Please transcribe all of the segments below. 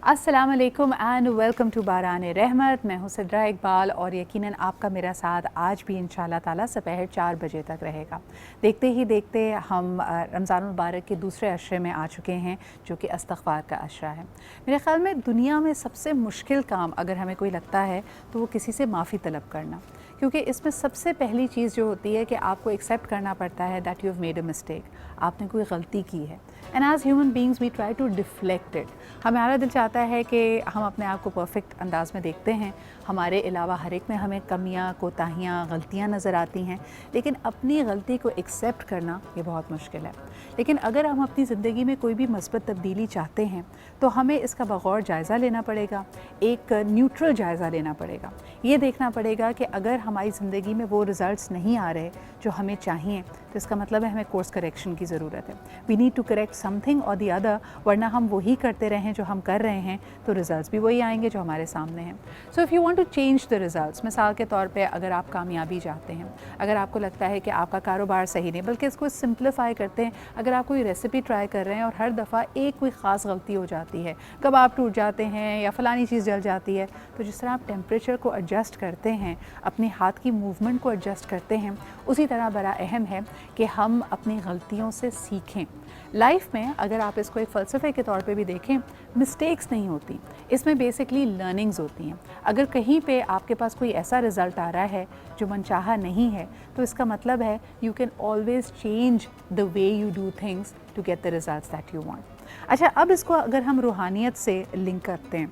अस्सलाम वालेकुम and welcome to बारान रहमत। मैं हूं सिद्रा इकबाल और यकीनन आपका मेरा साथ आज भी इंशाल्लाह ताला दोपहर 4 बजे तक रहेगा। देखते ही देखते हम रमज़ान मुबारक के दूसरे अशरे में आ चुके हैं जो कि इस्तग़फ़ार का अशरा है। मेरे ख़्याल में दुनिया में सबसे मुश्किल काम अगर हमें कोई लगता है तो वो किसी से माफ़ी तलब करना, क्योंकि इसमें सबसे पहली चीज़ जो होती है कि आपको एक्सेप्ट करना पड़ता है that you have made a mistake, आपने कोई गलती की है। And as human beings we try to deflect it. हमारा दिल चाहता है कि हम अपने आप को परफेक्ट अंदाज में देखते हैं, हमारे अलावा हर एक में हमें कमियां, कोताहियां, गलतियां नज़र आती हैं, लेकिन अपनी गलती को एक्सेप्ट करना ये बहुत मुश्किल है। लेकिन अगर हम अपनी ज़िंदगी में कोई भी मस्बत तब्दीली चाहते हैं तो हमें इसका बगौर जायज़ा लेना पड़ेगा, एक न्यूट्रल जायज़ा लेना पड़ेगा। ये देखना पड़ेगा कि अगर हमारी ज़िंदगी में वो रिज़ल्ट्स नहीं आ रहे जो हमें चाहिए तो इसका मतलब है हमें कोर्स करेक्शन की ज़रूरत है। We need to correct something or the other, वरना हम वही करते रहें जो हम कर रहे हैं तो रिज़ल्ट्स भी वही आएंगे जो हमारे सामने हैं। So if you want to change the results, मिसाल के तौर पे अगर आप कामयाबी चाहते हैं, अगर आपको लगता है कि आपका कारोबार सही नहीं, बल्कि इसको सिंप्लीफाई करते हैं, अगर आप कोई रेसिपी ट्राई कर रहे हैं और हर दफ़ा एक कोई ख़ास गलती हो जाती है, कबाब टूट जाते हैं या फ़लानी चीज़ जल जाती है, तो जिस तरह आप टेम्परेचर को एडजस्ट करते हैं, अपने हाथ की मूवमेंट को एडजस्ट करते हैं, उसी तरह बड़ा अहम है कि हम अपनी गलतियों से सीखें। लाइफ में अगर आप इसको एक फ़लसफ़े के तौर पे भी देखें, मिस्टेक्स नहीं होती, इसमें बेसिकली लर्निंग्स होती हैं। अगर कहीं पे आपके पास कोई ऐसा रिज़ल्ट आ रहा है जो मनचाहा नहीं है तो इसका मतलब है you can always change the way you do things to get the results that you want. अच्छा, अब इसको अगर हम रूहानियत से लिंक करते हैं,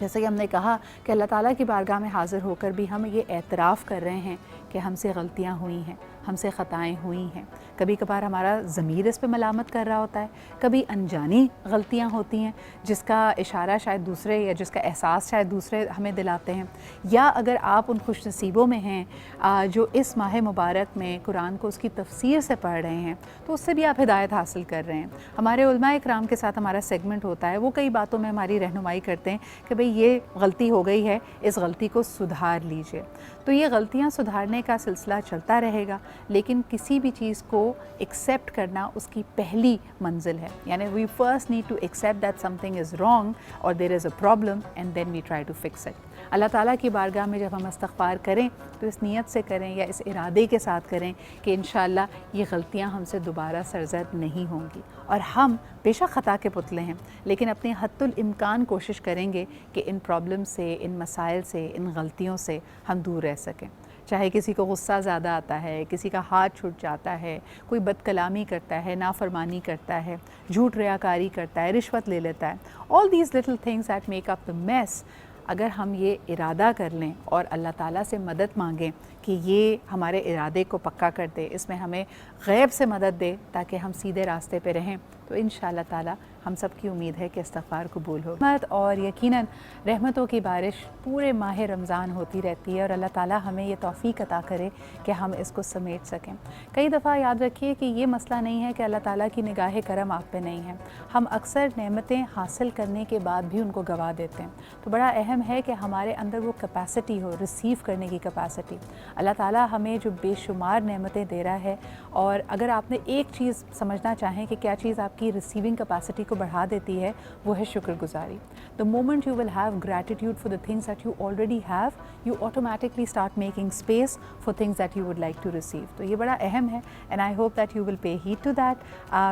जैसे कि हमने कहा कि अल्लाह ताला की बारगाह में हाज़िर होकर भी हम ये एतराफ़ कर रहे हैं कि हमसे गलतियाँ हुई हैं, हमसे ख़ताएँ हुई हैं। कभी कभार हमारा ज़मीर इस पे मलामत कर रहा होता है, कभी अनजानी गलतियाँ होती हैं जिसका इशारा शायद दूसरे या जिसका एहसास शायद दूसरे हमें दिलाते हैं। या अगर आप उन खुशनसीबों में हैं जो इस माह मुबारक में कुरान को उसकी तफसीर से पढ़ रहे हैं, तो उससे भी आप हिदायत हासिल कर रहे हैं। हमारे उलमा इकराम के साथ हमारा सेगमेंट होता है, वो कई बातों में हमारी रहनुमाई करते हैं कि भाई ये गलती हो गई है, इस गलती को सुधार लीजिए। तो ये गलतियाँ सुधारने का सिलसिला चलता रहेगा, लेकिन किसी भी चीज़ को एक्सेप्ट करना उसकी पहली मंजिल है। यानी we first need to accept that something is wrong और there is a problem and then we try to fix it. अल्लाह ताला की बारगाह में जब हम इस्तग़फ़ार करें तो इस नीयत से करें या इस इरादे के साथ करें कि इंशाअल्लाह ये गलतियाँ हमसे दोबारा सरज़द नहीं होंगी। और हम बेशक ख़ता के पुतले हैं, लेकिन अपनी हद्दुल इम्कान कोशिश करेंगे कि इन प्रॉब्लम से, इन मसाइल से, इन गलतियों से हम दूर रह सकें। चाहे किसी को गुस्सा ज़्यादा आता है, किसी का हाथ छूट जाता है, कोई बदकलामी करता है, नाफरमानी करता है, झूठ रियाकारी करता है, रिश्वत ले लेता है, all these little things that make up the mess, अगर हम ये इरादा कर लें और अल्लाह ताला से मदद मांगें कि ये हमारे इरादे को पक्का कर दे, इसमें हमें गैब से मदद दे ताकि हम सीधे रास्ते पे रहें, तो इंशाअल्लाह ताला हम सब की उम्मीद है कि इस्तग़फ़ार कबूल हो। और यकीनन रहमतों की बारिश पूरे माह रमज़ान होती रहती है और अल्लाह ताला हमें ये तौफ़ीक अता करे कि हम इसको समेट सकें। कई दफ़ा याद रखिए कि ये मसला नहीं है कि अल्लाह ताला की निगाह करम आप पे नहीं है, हम अक्सर नेमतें हासिल करने के बाद भी उनको गवा देते हैं। तो बड़ा अहम है कि हमारे अंदर वो कैपेसिटी हो, रिसीव करने की कैपेसिटी। अल्लाह ताला हमें जो बेशुमार नेमतें दे रहा है, और अगर आपने एक चीज़ समझना चाहें कि क्या चीज़ आपकी रिसीविंग कैपेसिटी को बढ़ा देती है, वो है शुक्रगुजारी। The moment you will have gratitude for the things that you already have, you automatically start making space for things that you would like to receive. तो ये बड़ा अहम है and I hope that you will pay heed to that.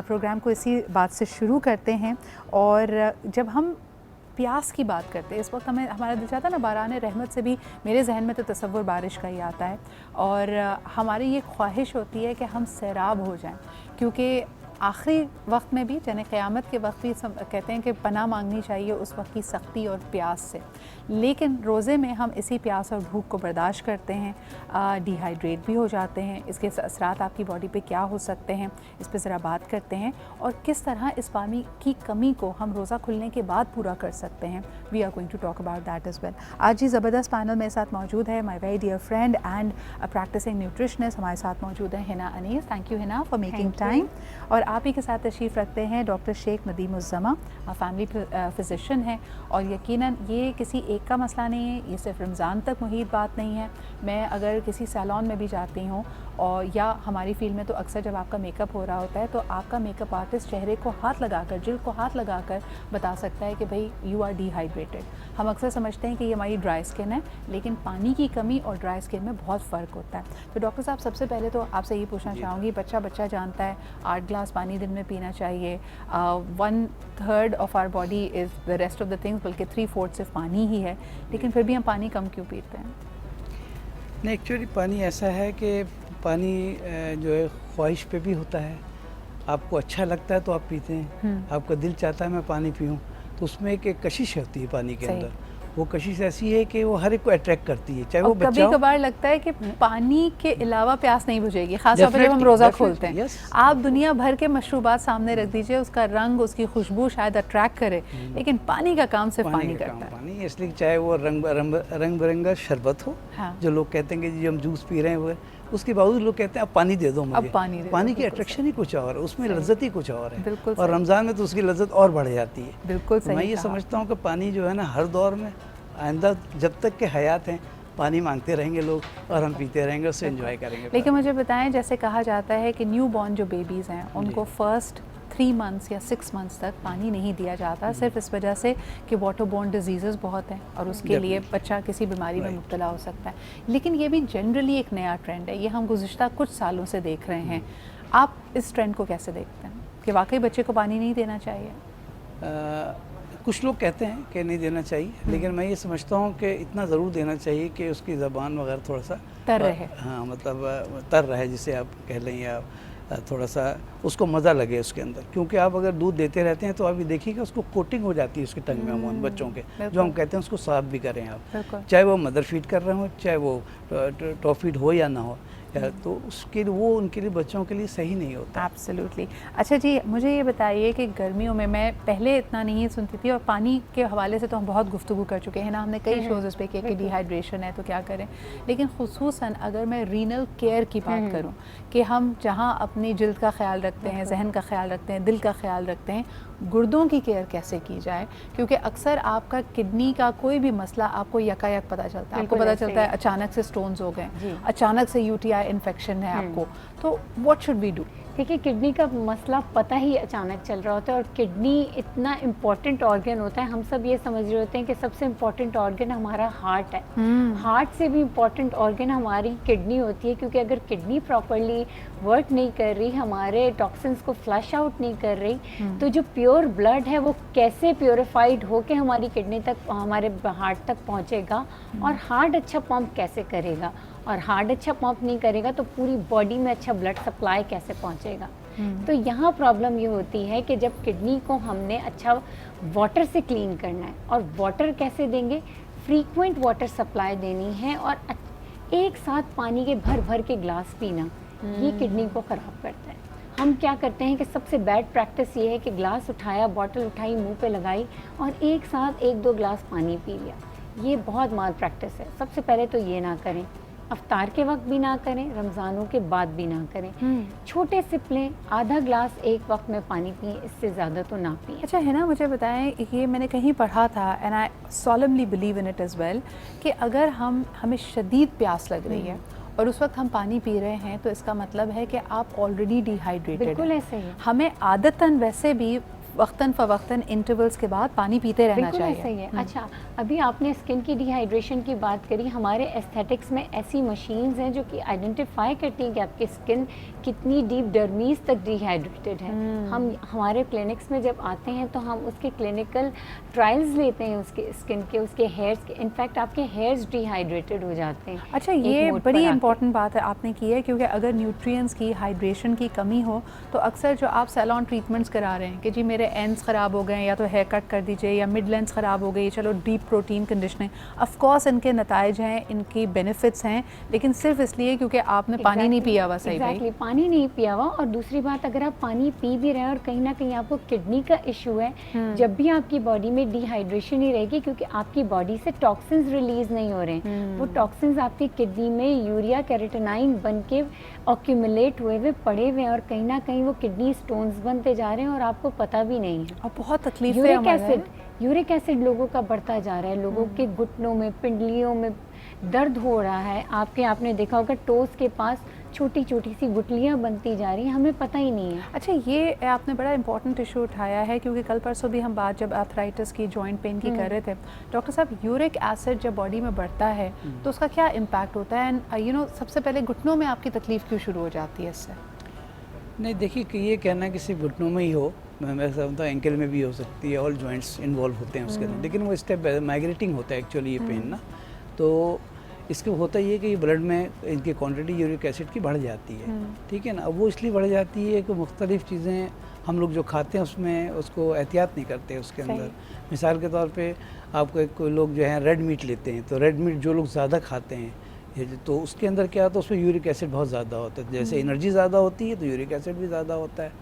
Programme को इसी बात से शुरू करते हैं। और जब हम प्यास की बात करते हैं, इस वक्त हमारा दिल चाहता है ना, बारान रहमत से भी मेरे जहन में तो तसव्वुर बारिश का ही आता है, और हमारी ये ख्वाहिश होती है कि हम सैराब हो जाएं, क्योंकि आखिरी वक्त में भी, यानी क़यामत के वक्त भी कहते हैं कि पनाह मांगनी चाहिए उस वक्त की सख्ती और प्यास से। लेकिन रोज़े में हम इसी प्यास और भूख को बर्दाश्त करते हैं, डिहाइड्रेट भी हो जाते हैं। इसके असरात आपकी बॉडी पे क्या हो सकते हैं, इस पर ज़रा बात करते हैं, और किस तरह इस पानी की कमी को हम रोज़ा खुलने के बाद पूरा कर सकते हैं। We are going to talk about that as well. आज ही ज़बरदस्त पैनल मेरे साथ मौजूद है, my very dear friend and practising nutritionist हमारे साथ मौजूद है Hina Anees. Thank you Hina for making time. और आप ही के साथ तशरीफ़ रखते हैं doctor Sheikh Nadeemuzzaman, family physician हैं। और यकीनन ये किसी एक का मसला नहीं है, ये सिर्फ रमज़ान तक मुहित बात नहीं है। मैं अगर किसी सैलून में भी जाती हूँ और या हमारी फ़ील्ड में तो अक्सर जब आपका मेकअप हो रहा होता है तो आपका मेकअप आर्टिस्ट चेहरे को हाथ लगाकर, जिल्द को हाथ लगाकर बता सकता है कि भाई यू आर डिहाइड्रेटेड। हम अक्सर समझते हैं कि ये हमारी ड्राई स्किन है, लेकिन पानी की कमी और ड्राई स्किन में बहुत फ़र्क होता है। तो डॉक्टर साहब, सबसे पहले तो आपसे ये पूछना चाहूँगी, बच्चा जानता है 8 ग्लास पानी दिन में पीना चाहिए, 1/3 of our body is the rest of the things, बल्कि 3/4 सिर्फ पानी ही है, लेकिन फिर भी हम पानी कम क्यों पीते हैं? नहीं, एक्चुअली पानी ऐसा है कि पानी जो है ख्वाहिश पे भी होता है। आपको अच्छा लगता है तो आप पीते हैं, आपका दिल चाहता है मैं पानी पीऊँ, तो उसमें एक कशिश होती है पानी के अंदर। वो कशिश ऐसी है कि वो हर एक को अट्रैक्ट करती है, चाहे वो बच्चा कभी कभार लगता है कि पानी के अलावा प्यास नहीं बुझेगी, खासतौर पर जब हम रोज़ा खोलते हैं। आप दुनिया भर के मशरूबात सामने रख दीजिए, उसका रंग, उसकी खुशबू शायद अट्रैक्ट करे, लेकिन पानी का काम सिर्फ पानी करता है। पानी इसलिए चाहे वो रंग बिरंगा शरबत हो, जो लोग कहते हैं कि जो हम जूस पी रहे हैं वो, उसके बावजूद लोग कहते हैं अब पानी दे दो मुझे। अब पानी की अट्रैक्शन ही कुछ और है, उसमें लज्जत ही कुछ और है। बिल्कुल। और रमज़ान में तो उसकी लज्जत और बढ़ जाती है। बिल्कुल सही। मैं ये समझता हूँ कि पानी जो है ना, हर दौर में आइंदा जब तक के हयात हैं पानी मांगते रहेंगे लोग, और हम पीते रहेंगे, उससे एंजॉय करेंगे। लेकिन मुझे बताएं, जैसे कहा जाता है कि न्यू बॉर्न जो बेबीज़ हैं उनको फर्स्ट 3 मंथ्स या 6 मंथ्स तक पानी नहीं दिया जाता, सिर्फ इस वजह से कि वाटर बोर्न डिजीज़ बहुत हैं और उसके लिए बच्चा किसी बीमारी में मुब्तला हो सकता है। लेकिन ये भी जनरली एक नया ट्रेंड है, ये हम गुज़िश्ता कुछ सालों से देख रहे हैं। आप इस ट्रेंड को कैसे देखते हैं कि वाकई बच्चे को पानी नहीं देना चाहिए? कुछ लोग कहते हैं कि नहीं देना चाहिए, लेकिन मैं ये समझता हूँ कि इतना ज़रूर देना चाहिए कि उसकी ज़बान वगैरह थोड़ा सा तर रहे। हाँ, मतलब तर रहे, जिसे आप कह लें, या थोड़ा सा उसको मज़ा लगे उसके अंदर। क्योंकि आप अगर दूध देते रहते हैं तो आप ये देखिएगा उसको कोटिंग हो जाती है उसके टंग में, अमूमन बच्चों के, जो हम कहते हैं उसको साफ भी करें आप, चाहे वो मदर फीड कर रहे हो, चाहे वो टॉप फीड हो या ना हो, तो उसके लिए वो उनके लिए, बच्चों के लिए सही नहीं होता। एब्सोल्युटली। अच्छा जी, मुझे ये बताइए कि गर्मियों में, मैं पहले इतना नहीं सुनती थी और पानी के हवाले से तो हम बहुत गुफ्तगू कर चुके हैं ना, हमने कई शोज़ इस पर किए कि डिहाइड्रेशन है तो क्या करें, लेकिन खुसूसन अगर मैं रीनल केयर की बात करूं कि हम जहां अपनी जिल्द का ख्याल रखते हैं, जहन का ख्याल रखते हैं, दिल का ख्याल रखते हैं, गुर्दों की केयर कैसे की जाए? क्योंकि अक्सर आपका किडनी का कोई भी मसला आपको यकायक पता चलता है, आपको पता चलता है अचानक से स्टोन्स हो गए, अचानक से यूटीआई इन्फेक्शन है आपको, तो व्हाट शुड वी डू? देखिए, किडनी का मसला पता ही अचानक चल रहा होता है, और किडनी इतना इम्पॉर्टेंट ऑर्गन होता है। हम सब ये समझ रहे होते हैं कि सबसे इम्पॉर्टेंट ऑर्गन हमारा हार्ट है। हार्ट से भी इम्पॉर्टेंट ऑर्गन हमारी किडनी होती है, क्योंकि अगर किडनी प्रॉपरली वर्क नहीं कर रही, हमारे टॉक्सिन्स को फ्लश आउट नहीं कर रही, तो जो प्योर ब्लड है वो कैसे प्योरीफाइड होके हमारी किडनी तक, हमारे हार्ट तक पहुँचेगा, और हार्ट अच्छा पंप कैसे करेगा, और हार्ट अच्छा पंप नहीं करेगा तो पूरी बॉडी में अच्छा ब्लड सप्लाई कैसे पहुंचेगा। तो यहाँ प्रॉब्लम ये होती है कि जब किडनी को हमने अच्छा वाटर से क्लीन करना है, और वाटर कैसे देंगे, फ्रीक्वेंट वाटर सप्लाई देनी है, और एक साथ पानी के भर भर के ग्लास पीना, ये किडनी को ख़राब करता है। हम क्या करते हैं कि सबसे बैड प्रैक्टिस ये है कि ग्लास उठाया, बॉटल उठाई, मुंह पे लगाई, और एक साथ 1-2 ग्लास पानी पी लिया। ये बहुत माल प्रैक्टिस है। सबसे पहले तो ये ना करें, अफ्तार के वक्त भी ना करें, रमज़ानों के बाद भी ना करें। छोटे सिप लें, आधा ग्लास एक वक्त में पानी पिए, इससे ज़्यादा तो ना पिए। अच्छा है ना, मुझे बताएं, ये मैंने कहीं पढ़ा था, and I solemnly believe in it as well, कि अगर हमें शदीद प्यास लग रही है और उस वक्त हम पानी पी रहे हैं, तो इसका मतलब है कि आप ऑलरेडी डिहाइड्रेटेड हैं। बिल्कुल ऐसे ही। हमें आदतन वैसे भी वक्तन फ़वक्तन इंटरवल्स के बाद पानी पीते रहना चाहिए। बिल्कुल ऐसा ही है। अच्छा, अभी आपने स्किन की डिहाइड्रेशन की बात करी। हमारे एस्थेटिक्स में ऐसी मशीन्स हैं जो कि आइडेंटिफाई करती हैं कि आपकी स्किन कितनी डीप डर्मीज तक डिहाइड्रेटेड है। हम हमारे क्लिनिक्स में जब आते हैं तो हम उसके क्लिनिकल ट्रायल्स लेते हैं उसके स्किन के, उसके हेयर्स के। इनफैक्ट आपके हेयर्स डिहाइड्रेटेड हो जाते हैं। अच्छा, ये बड़ी इंपॉर्टेंट बात है आपने की है, क्योंकि अगर न्यूट्रिएंट्स की, हाइड्रेशन की कमी हो तो अक्सर जो आप सैलून ट्रीटमेंट्स करा रहे हैं कि जी मेरे एंड्स ख़राब हो गए या तो हेयर कट कर दीजिए, या मिड लेंथ ख़राब हो गई, चलो deep protein conditioning, of course इनके नताइज हैं, इनकी बेनिफिट्स हैं, लेकिन सिर्फ इसलिए क्योंकि आपने पानी नहीं पिया हुआ। सही भाई, पानी नहीं पिया हुआ। और दूसरी बात, अगर आप पानी पी भी रहे हैं और कहीं ना कहीं आपको किडनी का इशू है, जब भी आपकी बॉडी में डिहाइड्रेशन ही रहेगी, क्योंकि आपकी बॉडी से टॉक्सिन्स रिलीज नहीं हो रहे हैं, वो टॉक्सिन्स आपकी किडनी में यूरिया कैरेटिनाइन बन के ऑक्यूमुलेट हुए हुए पड़े हुए हैं, और कहीं ना कहीं वो किडनी स्टोन्स बनते जा रहे हैं और आपको पता भी नहीं है। और बहुत तकलीफ यूरिक एसिड लोगों का बढ़ता जा रहा है, लोगों के घुटनों में, पिंडलियों में दर्द हो रहा है। आपने देखा होगा टोस के पास छोटी छोटी सी गुठलियाँ बनती जा रही हैं, हमें पता ही नहीं है। अच्छा, ये आपने बड़ा इंपॉर्टेंट इशू उठाया है, क्योंकि कल परसों भी हम बात जब आर्थराइटिस की, जॉइंट पेन की कर रहे थे, डॉक्टर साहब यूरिक एसिड जब बॉडी में बढ़ता है तो उसका क्या इम्पैक्ट होता है? एंड सबसे पहले घुटनों में आपकी तकलीफ क्यों शुरू हो जाती है इससे? नहीं, देखिए कि ये कहना कि सिर्फ घुटनों में ही हो, मैं समझता हूँ एंकल में भी हो सकती है, ऑल जॉइंट्स इन्वॉल्व होते हैं उसके अंदर, लेकिन वो स्टेप माइग्रेटिंग होता है एक्चुअली ये पेन ना। तो इसके होता ये कि ब्लड में इनकी क्वांटिटी यूरिक एसिड की बढ़ जाती है, ठीक है ना। अब वो इसलिए बढ़ जाती है कि मुख्तलिफ़ चीज़ें हम लोग जो खाते हैं उसमें उसको एहतियात नहीं करते उसके अंदर। मिसाल के तौर पे आपको कोई लोग जो है रेड मीट लेते हैं, तो रेड मीट जो लोग ज़्यादा खाते हैं तो उसके अंदर क्या होता है, उसमें यूरिक एसिड बहुत ज़्यादा होता है। जैसे एनर्जी ज़्यादा होती है तो यूरिक एसिड भी ज़्यादा होता है,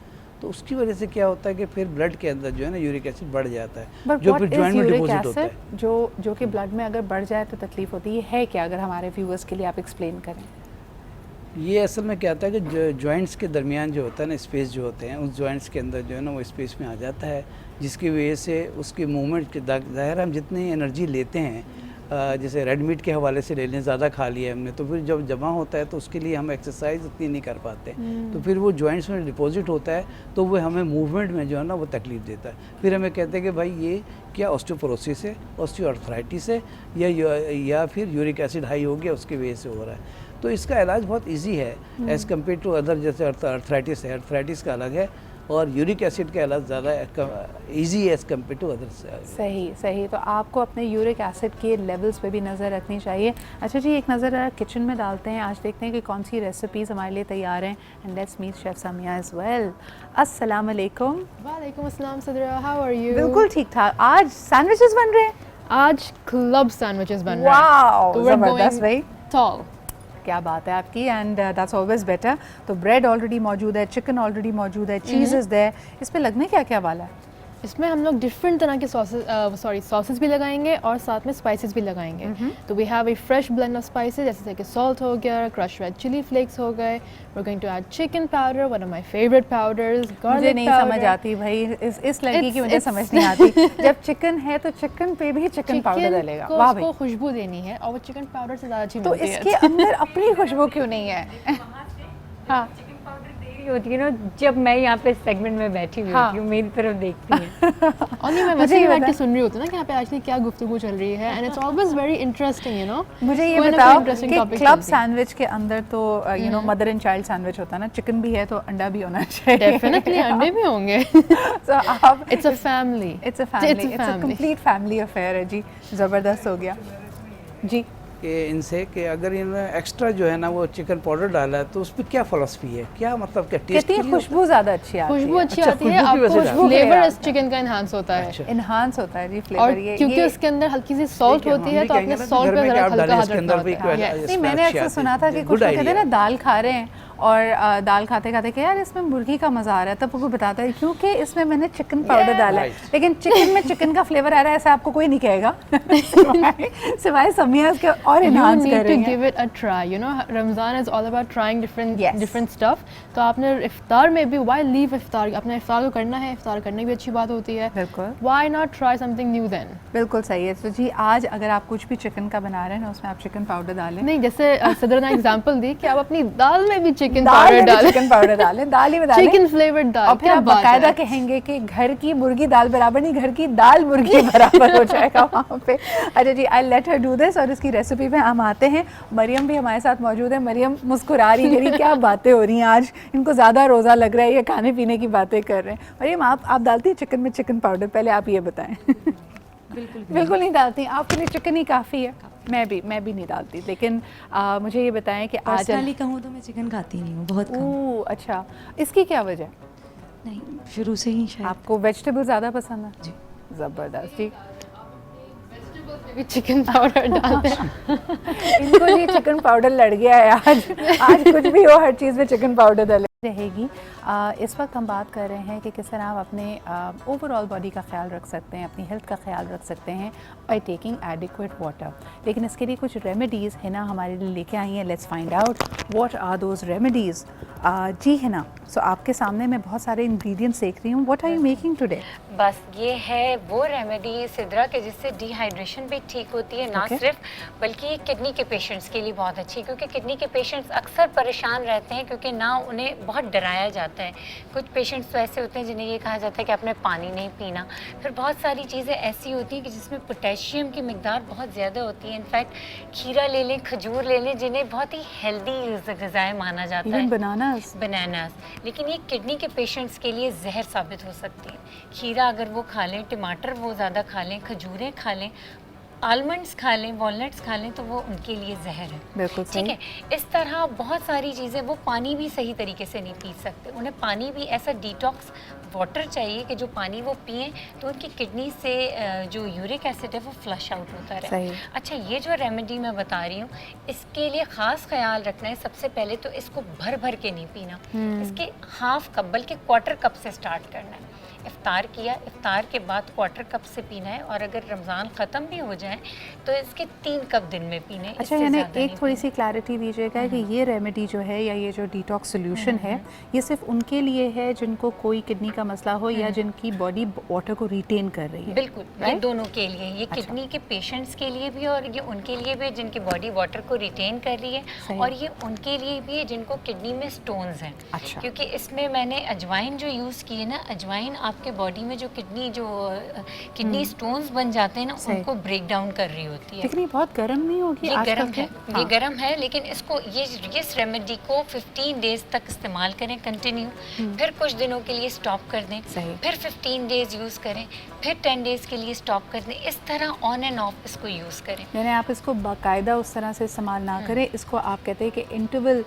तो उसकी वजह से क्या होता है कि फिर ब्लड के अंदर जो है ना यूरिक एसिड बढ़ जाता है, जो फिर जॉइंट में डिपॉजिट होता है। जो कि ब्लड में अगर बढ़ जाए तो तकलीफ होती है क्या? अगर हमारे व्यूअर्स के लिए आप एक्सप्लेन करें। ये असल में क्या होता है कि जॉइंट्स के दरमियान जो होता है ना, स्पेस जो होते हैं, उस जॉइंट्स के अंदर जो है ना वो स्पेस में आ जाता है, जिसकी वजह से उसकी मूवमेंट के ज़ाहिर हम जितनी एनर्जी लेते हैं, जैसे रेड मीट के हवाले से ले लें, ज़्यादा खा लिया हमने, तो फिर जब जमा होता है तो उसके लिए हम एक्सरसाइज उतनी नहीं कर पाते, तो फिर वो जॉइंट्स में डिपॉजिट होता है, तो वो हमें मूवमेंट में जो है ना वो तकलीफ़ देता है। फिर हमें कहते हैं कि भाई ये क्या ऑस्टियोपोरोसिस है, ऑस्टियोआर्थराइटिस है, या फिर यूरिक एसिड हाई हो गया उसकी वजह से हो रहा है। तो इसका इलाज बहुत ईजी है एज़ कम्पेयर टू अदर, जैसे अर्थराइटिस है, अर्थराइटिस का अलग है, और यूरिक एसिड का इलाज ज़्यादा इजी है एज़ कम्पेयर टू अदर्स। सही। तो आपको अपने यूरिक एसिड के लेवल्स पे भी नज़र रखनी चाहिए। अच्छा जी, एक नज़र किचन में डालते हैं, आज देखते हैं कि कौन सी रेसिपीज़ हमारे लिए तैयार हैं। And let's meet chef Samia as well. अस्सलाम वालेकुम। वालेकुम अस्सलाम सदरा, हाउ आर यू? बिल्कुल ठीक ठाक। आज सैंडविचेस बन रहे हैं? आज क्लब सैंडविचेस बन रहे हैं। वाओ, ज़बरदस्त भाई, टॉल। क्या बात है आपकी। And that's always better. तो ब्रेड ऑलरेडी मौजूद है, चिकन ऑलरेडी मौजूद है, चीज़ इज़ देयर। इस पे लगने क्या क्या वाला है? इसमें हम लोग डिफरेंट तरह के सॉसेस भी लगाएंगे और साथ में स्पाइसेस भी लगाएंगे। तो we have a fresh blend of spices, जैसे कि सॉल्ट हो गया, क्रश रेड चिली फ्लेक्स हो गए, we are going to add chicken powder, one of my favourite powders, मुझे नहीं समझ आती भाई, इस लड़की की मुझे समझ नहीं आती। जब चिकन है तो चिकन पे भी चिकन पाउडर डालेगा? वाह भाई, उसको खुशबू देनी है और वो चिकन पाउडर से ज़्यादा अच्छी तो मिलती है। इसके अंदर अपनी खुशबू क्यों नहीं है? हाँ, होती है ना, जब मैं यहाँ पे सेगमेंट में बैठी हुई होती हूँ, मेरी तरफ देखती है। और नहीं, मैं वैसे ही बैठ के सुन रही होती हूँ ना कि यहाँ पे आज क्या गुफ्तगू चल रही है, and it's always very interesting, you know. मुझे ये बताओ कि क्लब सैंडविच के अंदर तो you know mother and child sandwich होता है ना, चिकन भी है तो अंडा भी होना चाहिए। डेफिनेटली अंडे भी होंगे। So आप it's a family, it's a complete family affair है जी। ज़बरदस्त हो गया जी। कि इनसे कि अगर इन्होंने एक्स्ट्रा जो है ना वो चिकन पाउडर डाला है तो उस पर क्या फ़िलॉसफी है, क्या मतलब क्या टेस्ट? कितनी खुशबू ज़्यादा अच्छी आती है। खुशबू अच्छी अच्छा, आती है, खुशबू की वजह से आपको फ्लेवर इस चिकन का इन्हांस होता है। अच्छा। इन्हांस होता है जी और फ्लेवर। ये क्योंकि उसके अंदर हल्की सी सॉल्ट होती है, तो आपने सॉल्ट पे ज़रा हल्का हाथ रखना होता है। नहीं, मैंने अक्सर सुना था कि कुछ लोग कहते हैं ना दाल खा रहे हैं और दाल खाते खाते कि यार इसमें मुर्गी का मज़ा आ रहा है, तब वो बताता है क्योंकि इसमें मैंने चिकन पाउडर डाला है। लेकिन चिकन में चिकन का फ्लेवर आ रहा है ऐसा आपको कोई नहीं कहेगा सिवाय समिया के और इन्हांस कर रही हैं। Give it a try, you know, Ramzan is all about trying different stuff. तो आपने इफ्तार में भी व्हाई लीव इफ्तार, अपने इफ्तार को करना है, इफ्तार करने भी अच्छी बात होती है। बिल्कुल, why not try something new then. बिल्कुल सही है। तो जी आज अगर आप कुछ भी चिकन का बना रहे हैं ना, उसमें आप चिकन पाउडर डालें। नहीं, जैसे सदर ने एग्जांपल दी कि आप अपनी दाल में भी चिकन पाउडर डालें, चिकन पाउडर डालें, दाल ही में डालें, चिकन फ्लेवर्ड दाल। और फिर आप बाकायदा कहेंगे कि घर की मुर्गी दाल बराबर नहीं, घर की दाल मुर्गी बराबर हो जाएगा वहाँ पे। अच्छा जी, I let her do this. और इसकी रेसिपी पे हम आते हैं। मरियम भी हमारे साथ मौजूद है। मरियम मुस्कुरा रही है, क्या बातें हो रही हैं आज, इनको ज़्यादा रोज़ा लग रहा है, ये खाने पीने की बातें कर रहे हैं। मरियम, आप डालती हैं चिकन में चिकन पाउडर? पहले आप ये बताएं। बिल्कुल नहीं डालती। आपके लिए चिकन ही काफ़ी है? मैं भी नहीं डालती, लेकिन मुझे ये बताएं कि आज पर्सनली कहूँ तो मैं चिकन खाती नहीं हूँ, बहुत कम। अच्छा, इसकी क्या वजह? नहीं, शुरू से ही शायद। आपको वेजिटेबल ज़्यादा पसंद है? जी। ज़बरदस्त, ठीक। भी चिकन पाउडर डालते हैं। इनको ये चिकन पाउडर लड़ गया है आज कुछ भी हो हर चीज़ में चिकन पाउडर डले रहेगी। इस वक्त हम बात कर रहे हैं कि किस तरह आप अपने ओवरऑल बॉडी का ख्याल रख सकते हैं, अपनी हेल्थ का ख्याल रख सकते हैं बाय टेकिंग एडिक्वेट वाटर। लेकिन इसके लिए कुछ रेमेडीज़ है ना हमारे लिए लेके आई हैं। Let's find out what are those remedies. जी है ना, सो आपके सामने मैं बहुत सारे इंग्रेडिएंट्स देख रही हूँ। What are you making today? बस ये है वो रेमेडी सिद्रा के जिससे डिहाइड्रेशन भी ठीक होती है, ना सिर्फ बल्कि ये किडनी के पेशेंट्स के लिए बहुत अच्छी है, क्योंकि किडनी के पेशेंट्स अक्सर परेशान रहते हैं क्योंकि ना उन्हें बहुत डराया जाता है। कुछ पेशेंट्स तो ऐसे होते हैं जिन्हें ये कहा जाता है कि आपने पानी नहीं पीना। फिर बहुत सारी चीज़ें ऐसी होती हैं कि जिसमें पोटेशियम की मिकदार बहुत ज़्यादा होती है। इनफैक्ट खीरा ले लें, खजूर ले लें, जिन्हें बहुत ही हेल्दी ग़िज़ाएँ माना जाता है। बनानास, लेकिन ये किडनी के पेशेंट्स के लिए जहर साबित हो सकती है। खीरा अगर वो खा लें, टमाटर वो ज़्यादा खा लें, खजूरें खा लें, आलमंड्स खा लें, वॉलनट्स खा लें, तो वो उनके लिए जहर है। बिल्कुल ठीक है। इस तरह बहुत सारी चीज़ें, वो पानी भी सही तरीके से नहीं पी सकते। उन्हें पानी भी ऐसा डिटॉक्स वाटर चाहिए कि जो पानी वो पिएं तो उनकी किडनी से जो यूरिक एसिड है वो फ्लश आउट होता रहे। अच्छा, ये जो रेमेडी मैं बता रही हूँ, इसके लिए ख़ास ख्याल रखना है। सबसे पहले तो इसको भर भर के नहीं पीना, इसके हाफ कप बल्कि क्वार्टर कप से स्टार्ट करना है। इफ्तार किया, इफ्तार के बाद क्वार्टर कप से पीना है, और अगर रमज़ान ख़त्म भी हो जाए तो इसके 3 कप दिन में पीने। अच्छा, यानी एक थोड़ी सी क्लैरिटी दीजिएगा कि ये रेमेडी जो है या ये जो डिटॉक्स सोल्यूशन है, ये सिर्फ उनके लिए है जिनको कोई किडनी का मसला हो या जिनकी बॉडी वाटर को रिटेन कर रही है? बिल्कुल, ये दोनों के लिए, ये किडनी के पेशेंट्स के लिए भी और ये उनके लिए भी जिनकी बॉडी वाटर को रिटेन कर रही है, और ये उनके लिए भी है जिनको किडनी में स्टोन्स हैं। अच्छा। क्योंकि इसमें मैंने अजवाइन जो यूज़ की है ना, अजवाइन आपके बॉडी में जो किडनी स्टोन्स बन जाते हैं ना, उनको ब्रेक डाउन कर रही होती है। लेकिन ये बहुत गर्म नहीं होगी? ये गर्म है, ये गर्म है, लेकिन इसको इस रेमेडी को 15 डेज तक इस्तेमाल करें कंटिन्यू, फिर कुछ दिनों के लिए स्टॉप कर दें, फिर 15 डेज यूज़ करें, फिर 10 डेज के लिए स्टॉप कर दें। इस तरह ऑन एंड ऑफ इसको यूज़ करें। यानी आप इसको बाकायदा उस तरह से इस्तेमाल ना करें, इसको आप कहते हैं कि इंटरवल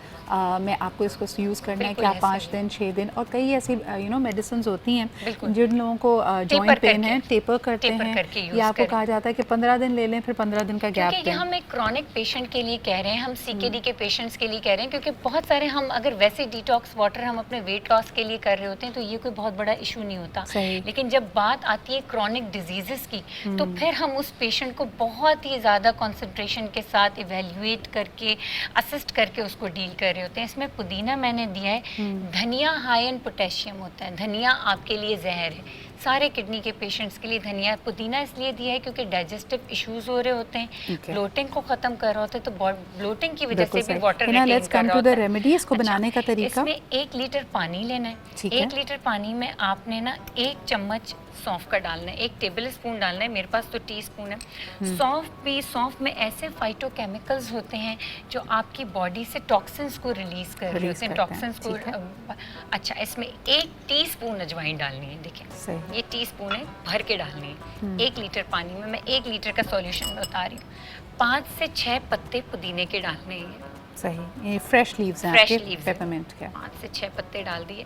में आपको इसको यूज़ करना है, क्या 5 दिन 6 दिन। और कई ऐसी मेडिसिन होती हैं जिन लोगों को जॉइंट पेन है, टेपर करते हैं, या आपको कहा जाता है कि 15 दिन ले लें, फिर 15 दिन का गैप दें। हम एक क्रॉनिक पेशेंट के लिए कह रहे हैं, हम सीकेडी के पेशेंट्स के लिए कह रहे हैं, क्योंकि बहुत सारे हम अगर वैसे डिटॉक्स वाटर हम अपने वेट लॉस के लिए कर रहे होते हैं तो ये कोई बहुत बड़ा इशू नहीं होता। लेकिन जब बात आती है क्रॉनिक डिजीजेस की, तो फिर हम उस पेशेंट को बहुत ही ज़्यादा कंसंट्रेशन के साथ इवेल्युएट करके, असिस्ट करके उसको डील कर रहे होते हैं। इसमें पुदीना मैंने दिया है, धनिया हाई इन पोटेशियम होता है, धनिया आपके लिए जहर है। सारे किडनी के पेशेंट्स के लिए धनिया, पुदीना इसलिए दिया है क्योंकि डाइजेस्टिव इश्यूज हो रहे होते हैं, ब्लोटिंग को खत्म कर रहे होते हैं, तो ब्लोटिंग की वजह से भी वाटर रिटेन कर रहा होता है। रेमेडी, इसको बनाने का तरीका, इसमें 1 लीटर पानी लेना है। 1 लीटर पानी में आपने ना 1 चम्मच सौंफ का डालना है, 1 टेबल स्पून डालना है, मेरे पास तो टीस्पून है। सौंफ में ऐसे फाइटोकेमिकल्स होते हैं जो आपकी बॉडी से टॉक्सिन्स को रिलीज कर रहे होते हैं, टॉक्सिन्स को। अच्छा, इसमें 1 टीस्पून अजवाइन डालनी है। देखिए, ये टीस्पून है, भर के डालनी है 1 लीटर पानी में। मैं 1 लीटर का सॉल्यूशन बता रही हूँ। 5 से 6 पत्ते पुदीने के डालने हैं। सही, ये फ्रेश लीव्स हैं आपके, पेपरमिंट के। 5 से 6 पत्ते डाल दिए।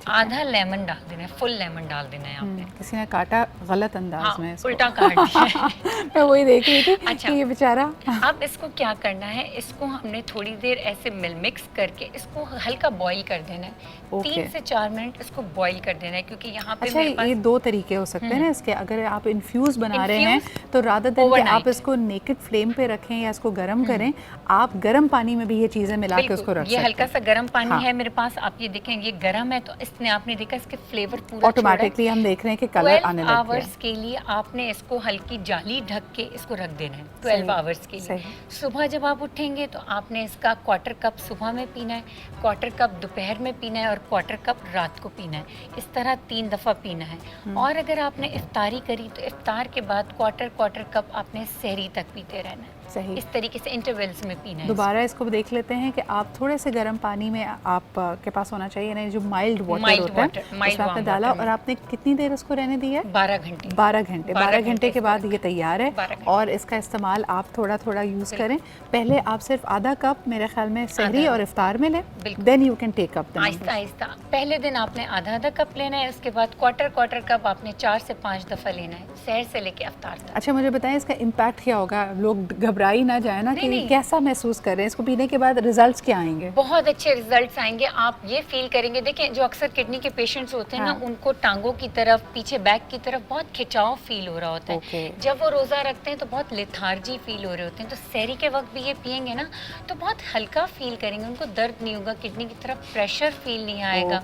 आधा लेमन डाल देना है, फुल लेमन डाल देना है आपने। किसी ने काटा गलत अंदाज में, उल्टा काट दिया। मैं वही देख रही थी। अच्छा, कि ये बेचारा। अब इसको क्या करना है, इसको हमने थोड़ी देर ऐसे मिक्स करके इसको हल्का बॉईल कर देना है। 3 से 4 मिनट इसको बॉईल कर देना है, क्योंकि यहाँ पे अच्छा, ये 2 तरीके हो सकते हैं ना इसके। अगर आप इन्फ्यूज बना रहे हैं तो रादर देन कि आप इसको नेकेड फ्लेम पे रखें या इसको गर्म करें, आप गर्म पानी में भी ये चीज़ें मिला के उसको रख सकते हैं। ये हल्का सा गर्म पानी है मेरे पास, आप ये देखें, ये गर्म है, तो इसने आपने देखा इसके फ्लेवर पूरा ऑटोमेटिकली हम देख रहे हैं कि कलर आने लग गया। 12 आवर्स के लिए आपने इसको हल्की जाली ढक के इसको रख देना है 12 आवर्स के लिए। सुबह जब आप उठेंगे तो आपने इसका क्वार्टर कप सुबह में पीना है, क्वार्टर कप दोपहर में पीना है, और क्वार्टर कप रात को पीना है। इस तरह 3 दफ़ा पीना है। और अगर आपने इफ्तारी करी तो इफ्तार के बाद क्वार्टर कप आपने सहरी तक पीते रहना है। सही। इस तरीके से इंटरवल्स में पीना है। दोबारा इसको देख लेते हैं कि आप थोड़े से गर्म पानी में आप के पास होना चाहिए, यानी जो माइल्ड वाटर होता है उसमें आपने डाला और आपने कितनी देर उसको रहने दिया है? 12 घंटे। 12 घंटे के बाद ये तैयार है और इसका इस्तेमाल आप थोड़ा थोड़ा यूज़ करें। पहले आप सिर्फ आधा कप मेरे ख्याल में सहरी और इफ्तार में लें, then you can take up. आहिस्ता आहिस्ता पहले दिन आपने आधा कप लेना है, उसके बाद क्वार्टर कप आपने 4 से 5 दफ़ा लेना है, सहर से लेके अफ्तार तक। अच्छा, मुझे बताएं इसका इम्पैक्ट क्या होगा? लोग घबरा ही ना जाए ना कि कैसा महसूस कर रहे हैं, इसको पीने के बाद रिजल्ट्स क्या आएंगे? बहुत अच्छे रिजल्ट्स आएंगे। आप ये फील करेंगे, देखें जो अक्सर किडनी के पेशेंट्स होते हैं ना, उनको टांगों की तरफ, पीछे बैक की तरफ बहुत खिंचाव फील हो रहा होता है। जब वो रोज़ा रखते हैं तो बहुत लेथार्जी फील हो रहे होते हैं, तो सहरी के वक्त भी ये पियेंगे ना तो बहुत हल्का फील करेंगे, उनको दर्द नहीं होगा, किडनी की तरफ प्रेशर फील नहीं आएगा।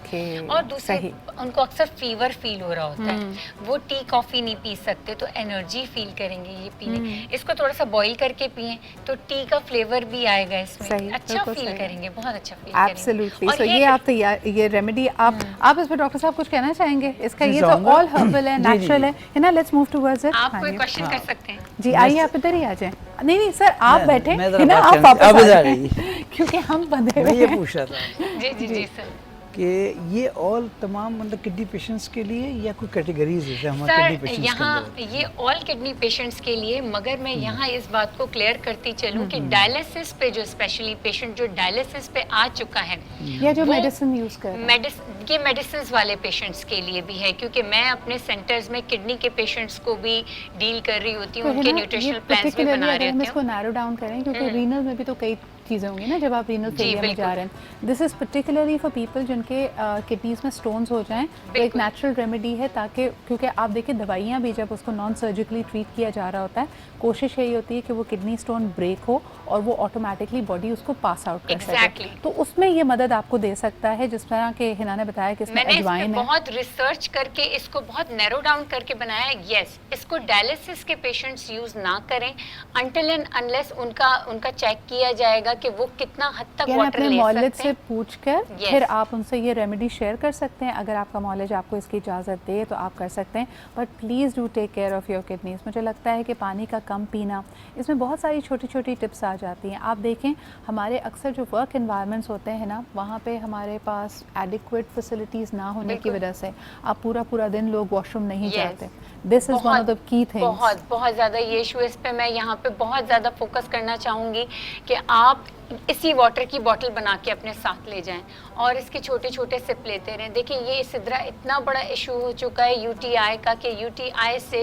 और दूसरे उनको अक्सर फीवर फील हो रहा होता है, वो टी कॉफ़ी नहीं पी सकते, तो एनर्जी फील करेंगे ये पीने। इसको थोड़ा सा बॉईल करके पिएं तो टी का फ्लेवर भी आएगा इसमें, अच्छा फील करेंगे, बहुत अच्छा फील करेंगे। एब्सोल्युटली। सो ये आप तैयार, ये रेमेडी आप इस पर डॉक्टर साहब कुछ कहना चाहेंगे? इसका ये तो ऑल हर्बल है, नेचुरल है ना। Let's move towards it. आप कोई क्वेश्चन कर सकते हैं जी, आइए आप इधर ही आ जाएं। नहीं सर, आप बैठे है ना, आप वापस आ जाइए क्योंकि हम बंधे हुए ये हैं। पूछ रहा था जी जी जी सर कि ये ऑल तमाम मतलब किडनी पेशेंट्स के लिए या कोई कैटेगरीज है हमारे किडनी सर? पेशेंट्स यहाँ ये ऑल किडनी पेशेंट्स के लिए, मगर मैं यहाँ इस बात को क्लियर करती चलूँ कि डायलिसिस पे जो स्पेशली पेशेंट जो डायलिसिस पे आ चुका है या जो मेडिसिन यूज कर रहे हैं, ये मेडिसिन वाले पेशेंट्स के लिए भी है, क्योंकि मैं अपने सेंटर्स में किडनी के पेशेंट्स को भी डील कर रही होती हूँ, उनके न्यूट्रिशनल प्लान्स भी बना रही होती हूँ। इसको नैरो डाउन करें क्योंकि रीनल में भी तो कई चीज़ें होंगी ना, जब आप रीनल फेलियर में जा रहे हैं। This is particularly for people जिनके किडनीज में स्टोन्स हो जाएं, तो एक नेचुरल रेमेडी है, ताकि क्योंकि आप देखिए दवाइयाँ भी जब उसको नॉन सर्जिकली ट्रीट किया जा रहा होता है, कोशिश यही होती है कि वो किडनी स्टोन ब्रेक हो और वो ऑटोमेटिकली बॉडी उसको पास आउट कर सके। तो उसमें ये मदद आपको दे सकता है, जिस तरह के हिना ने बताया कि इसमें अजवाइन है। बहुत रिसर्च करके इसको बहुत नैरो डाउन करके बनाया है। यस, इसको डायलिसिस के पेशेंट्स यूज ना करें अनटिल एंड अनलेस उनका चेक किया जाएगा कि वो कितना हद तक वाटर ले मौलिद सकते से हैं। पूछकर फिर आप उनसे ये रेमेडी शेयर कर सकते हैं। अगर आपका मौलिद आपको इसकी इजाज़त दे तो आप कर सकते हैं, but please do take care of your kidneys. मुझे लगता है कि पानी का कम पीना, इसमें बहुत सारी छोटी छोटी टिप्स आ जाती हैं। आप देखें हमारे अक्सर जो वर्क इन्वायरमेंट्स होते हैं ना, वहाँ पे हमारे पास एडिक्वेट फैसिलिटीज़ ना होने की वजह से आप पूरा दिन लोग वॉशरूम नहीं जाते। This is one of the key things. बहुत ज़्यादा ये इशू, इस पे मैं यहाँ पे बहुत ज़्यादा फोकस करना चाहूँगी कि आप इसी वाटर की बोतल बना के अपने साथ ले जाएं और इसके छोटे छोटे सिप लेते रहें। देखिए ये सिद्रा इतना बड़ा इशू हो चुका है यूटीआई का, कि यूटीआई से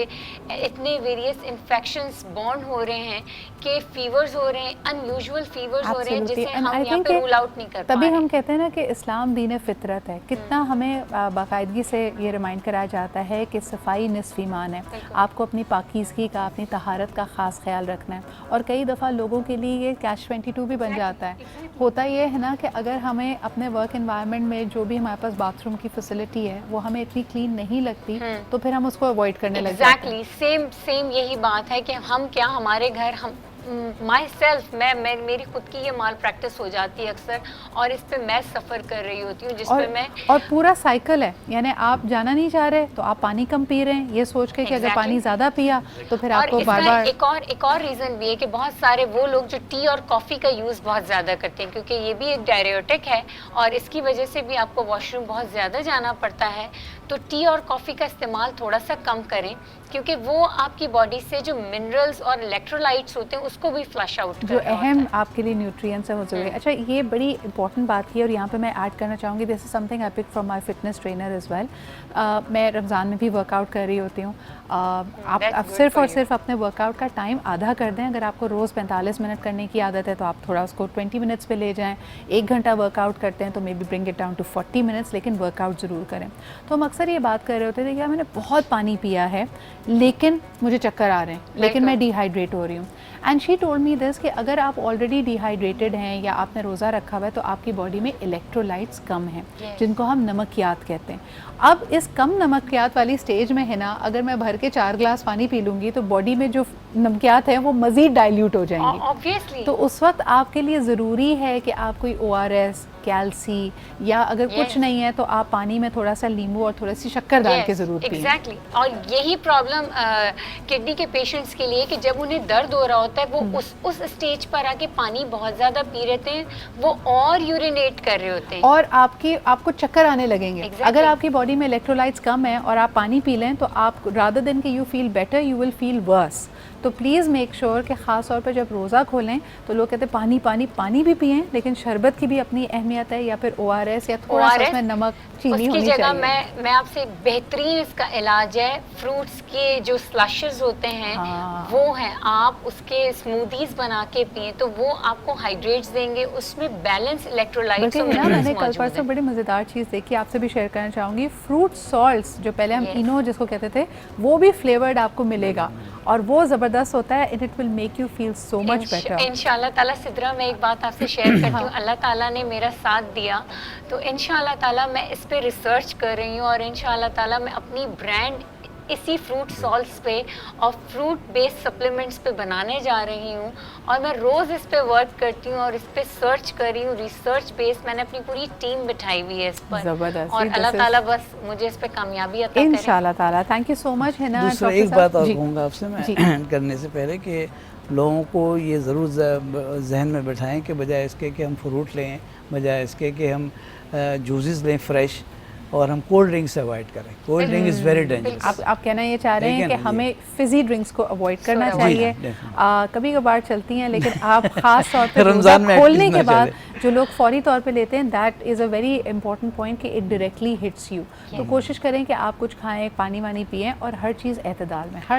इतने वेरियस इन्फेक्शंस बॉर्न हो रहे हैं कि फीवर्स हो रहे हैं, अनयूजुअल फीवर्स हो रहे हैं, जिसे हम यहाँ पे रूल आउट नहीं कर पा रहे। तभी हम कहते हैं ना कि इस्लाम दीन फितरत है। कितना हमें बाकायदगी से ये रिमाइंड कराया जाता है कि सफाई निस्फ ईमान है। आपको अपनी पाकीज़गी का, अपनी तहारत का ख़ास ख्याल रखना है। और कई दफ़ा लोगों के लिए ये कैश 22 भी बन जाता है। होता ये है ना कि अगर हमें अपने वर्क एनवायरनमेंट में जो भी हमारे पास बाथरूम की फैसिलिटी है वो हमें इतनी क्लीन नहीं लगती, तो फिर हम उसको अवॉइड करने लग जाते हैं। एग्जैक्टली सेम यही बात है कि हम क्या, हमारे घर हम माई सेल्फ मैं मेरी खुद की ये माल प्रैक्टिस हो जाती है अक्सर, और इस पे मैं सफ़र कर रही होती हूँ, जिस पे मैं और पूरा साइकिल है, यानी आप जाना नहीं चाह रहे तो आप पानी कम पी रहे हैं, ये सोच के कि अगर पानी ज़्यादा पिया तो फिर आपको बार-बार। एक और रीज़न भी है कि बहुत सारे वो लोग जो टी और कॉफ़ी का यूज़ बहुत ज़्यादा करते हैं, क्योंकि ये भी एक डायरेटिक है और इसकी वजह से भी आपको वॉशरूम बहुत ज़्यादा जाना पड़ता है। तो टी और कॉफ़ी का इस्तेमाल थोड़ा सा कम करें, क्योंकि वो आपकी बॉडी से जो मिनरल्स और इलेक्ट्रोलाइट्स होते हैं उसको भी फ्लश आउट जो अहम आपके लिए न्यूट्रिएंट्स हैं वो जरूरी है। अच्छा, ये बड़ी इंपॉर्टेंट बात की और यहाँ पे मैं ऐड करना चाहूँगी, this is something I pick from my fitness trainer as well. मैं रमज़ान में भी वर्कआउट कर रही होती हूँ। आप सिर्फ और सिर्फ अपने वर्कआउट का टाइम आधा कर दें। अगर आपको रोज़ 45 मिनट करने की आदत है तो आप थोड़ा उसको 20 मिनट्स पे ले जाएं। 1 घंटा वर्कआउट करते हैं तो maybe bring it down to 40 minutes, लेकिन वर्कआउट ज़रूर करें। तो हम अक्सर ये बात कर रहे होते थे कि मैंने बहुत पानी पिया है लेकिन मुझे चक्कर आ रहे हैं, लेकिन मैं डिहाइड्रेट हो रही हूँ। And she told me this कि अगर आप ऑलरेडी डिहाइड्रेटेड हैं या आपने रोज़ा रखा हुआ है तो आपकी बॉडी में इलेक्ट्रोलाइट्स कम हैं, जिनको हम नमकियात कहते हैं। अब इस कम नमकियात वाली स्टेज में है ना, अगर मैं भर के 4 ग्लास पानी पी लूँगी तो बॉडी में जो नमकियात है वो मज़ीद डाइल्यूट हो जाएंगी। ऑब्वियसली तो उस वक्त आपके लिए ज़रूरी है कि आप कोई ORS कैल्सी, या अगर कुछ Yes. नहीं है तो आप पानी में थोड़ा सा नींबू और थोड़ी सी शक्कर डाल के ज़रूर पिए। एग्जैक्टली और यही प्रॉब्लम किडनी के पेशेंट्स के लिए कि जब उन्हें दर्द हो रहा होता है वो उस स्टेज पर आके पानी बहुत ज़्यादा पी रहते हैं, वो और यूरिनेट कर रहे होते हैं। और आपको चक्कर आने लगेंगे। Exactly. अगर आपकी बॉडी में इलेक्ट्रोलाइट्स कम है और आप पानी पी लें तो आप रादर देन कि you feel better you will feel worse. तो प्लीज़ मेक श्योर कि ख़ास तौर पर जब रोज़ा खोलें तो लोग कहते हैं पानी पानी पानी भी पिएं, लेकिन शरबत की भी अपनी अहमियत है, या फिर ORS या थोड़ा सा उसमें नमक चीनी उसकी होनी जगह चाहिए। मैं आपसे बेहतरीन इसका इलाज है फ्रूट्स के जो स्लशेस होते हैं, हाँ। वो हैं, आप उसके स्मूदीज बना के पिए तो वो आपको हाइड्रेट्स देंगे, उसमें बैलेंस इलेक्ट्रोलाइट्स बल्कि ना मैंने कल परसों बड़ी मज़ेदार चीज़ देखी, आपसे भी शेयर करना चाहूँगी। फ्रूट सॉल्ट्स जो पहले हम Yes. इनो जिसको कहते थे, वो भी फ्लेवर्ड आपको मिलेगा और वो ज़बरदस्त होता है। It will make you feel so much better. इंशाल्लाह ताला। सिद्रा, मैं एक बात आपसे शेयर करती हूँ, अल्लाह ताला ने मेरा साथ दिया तो इंशाल्लाह ताला मैं इस पे रिसर्च कर रही हूँ और इंशाल्लाह ताला मैं अपनी ब्रांड इसी फ्रूट सॉल्ट्स पे और फ्रूट बेस्ड सप्लीमेंट्स पे बनाने जा रही हूँ और मैं रोज़ इस पे वर्क करती हूँ और इस पे सर्च कर रही हूँ, रिसर्च बेस्ड मैंने अपनी पूरी टीम बिठाई हुई है इस पर। ज़बरदस्त। और अल्लाह ताला बस मुझे इस पे कामयाबी अता करे। इंशाल्लाह ताला। Thank you so much Hina. दूसरा डॉक्टर एक साहब। बात और जी। कहूँगा आपसे मैं जी। करने से पहले कि लोगों को ये ज़रूर जहन में बैठाएं कि बजाय इसके कि हम फ्रूट लें, बजाय इसके कि हम जूसेस लें फ्रेश, और हम कोल्ड ड्रिंक से अवॉइड करें। Cold drink is very dangerous. आप कहना ये चाह रहे हैं कि हमें फिजी ड्रिंक्स को अवॉइड करना जी, चाहिए। definitely। कभी कभार चलती हैं, लेकिन आप खास तौर पे रमज़ान में खोलने at के least ना बाद जो लोग फौरी तौर पे लेते हैं, that is a very important point कि इट डायरेक्टली हिट्स यू। तो कोशिश करें कि आप कुछ खाएं, पानी वानी पिएं और हर चीज़ एतदाल में। हर